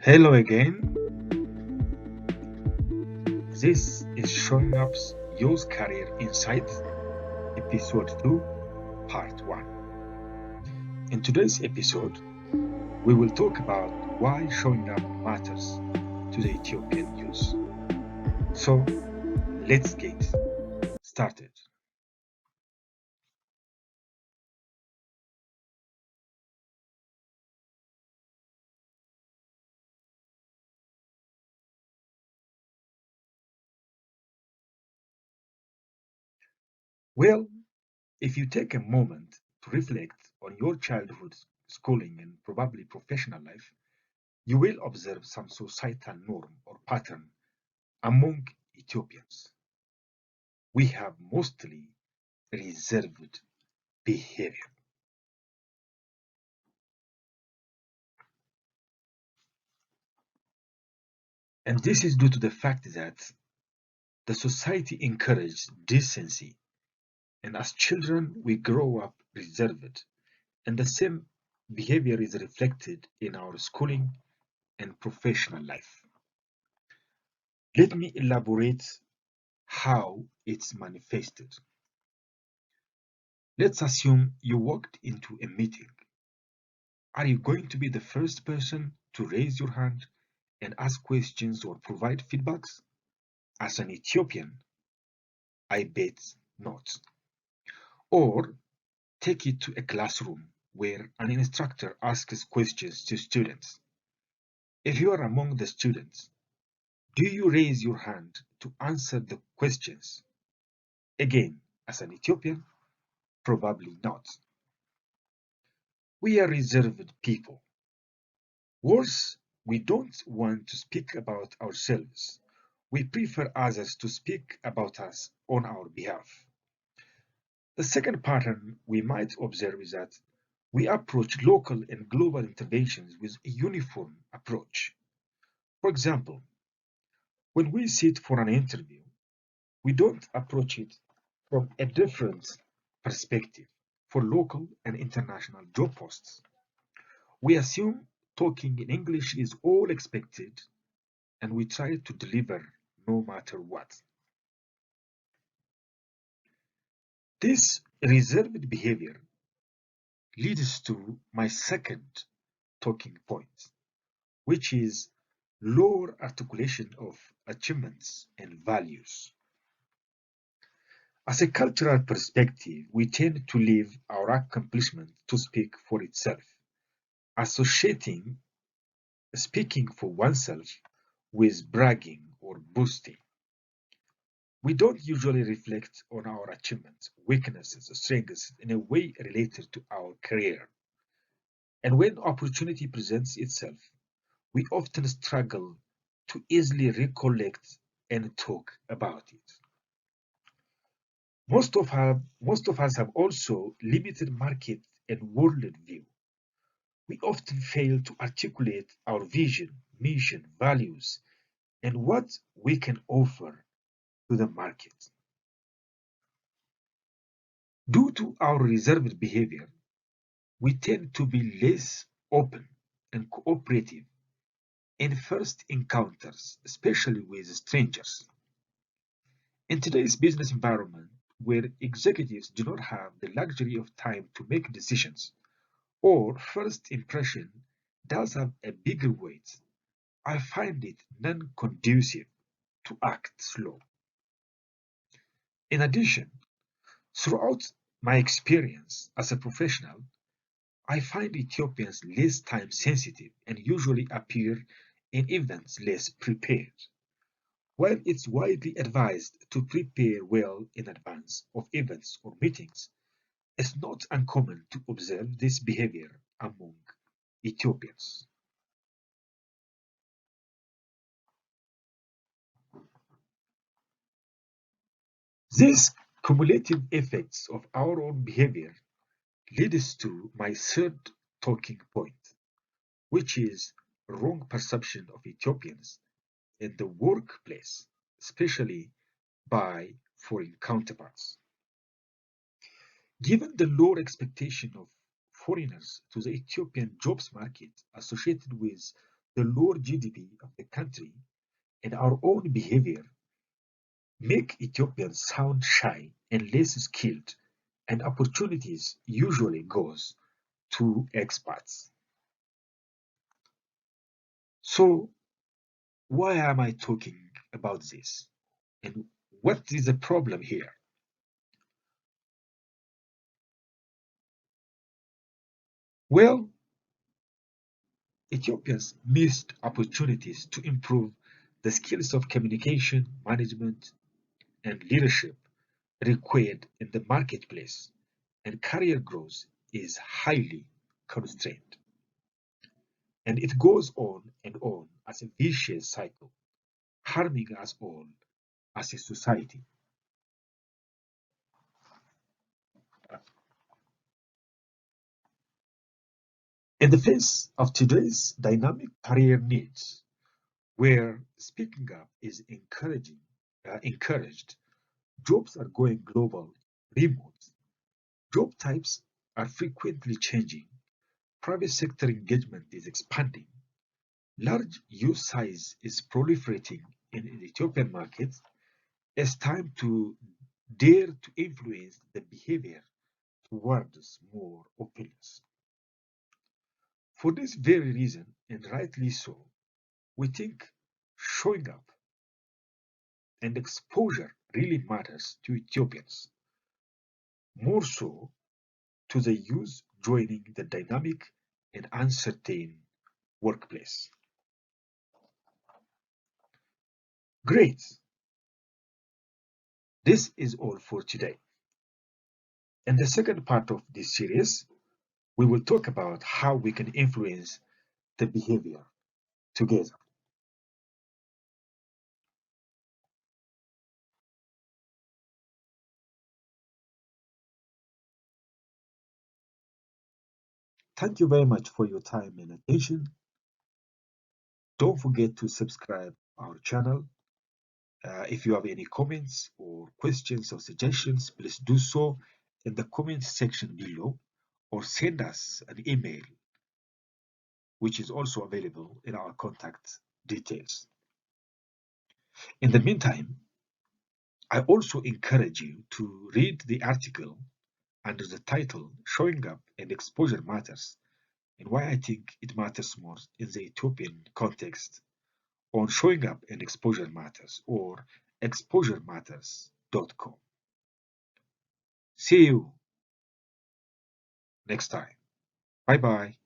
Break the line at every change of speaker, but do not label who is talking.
Hello again. This is Showing Up's Youth Career Insights, Episode 2, Part 1. In today's episode, we will talk about why showing up matters to the Ethiopian youth. So, let's get started. Well, if you take a moment to reflect on your childhood, schooling, and probably professional life, you will observe some societal norm or pattern among Ethiopians. We have mostly reserved behavior. And this is due to the fact that the society encourages decency, and as children, we grow up reserved, and the same behavior is reflected in our schooling and professional life. Let me elaborate how it's manifested. Let's assume you walked into a meeting. Are you going to be the first person to raise your hand and ask questions or provide feedbacks? As an Ethiopian, I bet not. Or take it to a classroom where an instructor asks questions to students. If you are among the students, do you raise your hand to answer the questions? Again, as an Ethiopian, probably not. We are reserved people. Worse, we don't want to speak about ourselves. We prefer others to speak about us on our behalf. The second pattern we might observe is that we approach local and global interventions with a uniform approach. For example, when we sit for an interview, we don't approach it from a different perspective for local and international job posts. We assume talking in English is all expected and we try to deliver no matter what. This reserved behavior leads to my second talking point, which is lower articulation of achievements and values. As a cultural perspective, we tend to leave our accomplishment to speak for itself, associating speaking for oneself with bragging or boasting. We don't usually reflect on our achievements, weaknesses, or strengths in a way related to our career. And when opportunity presents itself, we often struggle to easily recollect and talk about it. Most of us have also limited market and world view. We often fail to articulate our vision, mission, values, and what we can offer to the market. Due to our reserved behavior, we tend to be less open and cooperative in first encounters, especially with strangers. In today's business environment, where executives do not have the luxury of time to make decisions, or first impression does have a bigger weight, I find it non-conducive to act slow. In addition, throughout my experience as a professional, I find Ethiopians less time sensitive and usually appear in events less prepared. While it's widely advised to prepare well in advance of events or meetings, it's not uncommon to observe this behavior among Ethiopians. These cumulative effects of our own behavior leads to my third talking point, which is wrong perception of Ethiopians in the workplace, especially by foreign counterparts. Given the lower expectation of foreigners to the Ethiopian jobs market associated with the lower GDP of the country, and our own behavior make Ethiopians sound shy and less skilled, and opportunities usually goes to expats. So why am I talking about this? And what is the problem here? Well, Ethiopians missed opportunities to improve the skills of communication, management, and leadership required in the marketplace, and career growth is highly constrained. And it goes on and on as a vicious cycle, harming us all as a society. In the face of today's dynamic career needs, where speaking up is encouraged, jobs are going global, remote, job types are frequently changing, private sector engagement is expanding, large youth size is proliferating in the Ethiopian market. It's time to dare to influence the behavior towards more openness. For this very reason, and rightly so, we think showing up and exposure really matters to Ethiopians, more so to the youth joining the dynamic and uncertain workplace. Great, this is all for today. In the second part of this series, we will talk about how we can influence the behavior together. Thank you very much for your time and attention. Don't forget to subscribe our channel. If you have any comments or questions or suggestions, please do so in the comment section below or send us an email, which is also available in our contact details. In the meantime, I also encourage you to read the article under the title Showing Up and Exposure Matters and why I think it matters more in the Ethiopian context on Showing Up and Exposure Matters or exposurematters.com. See you next time. Bye bye.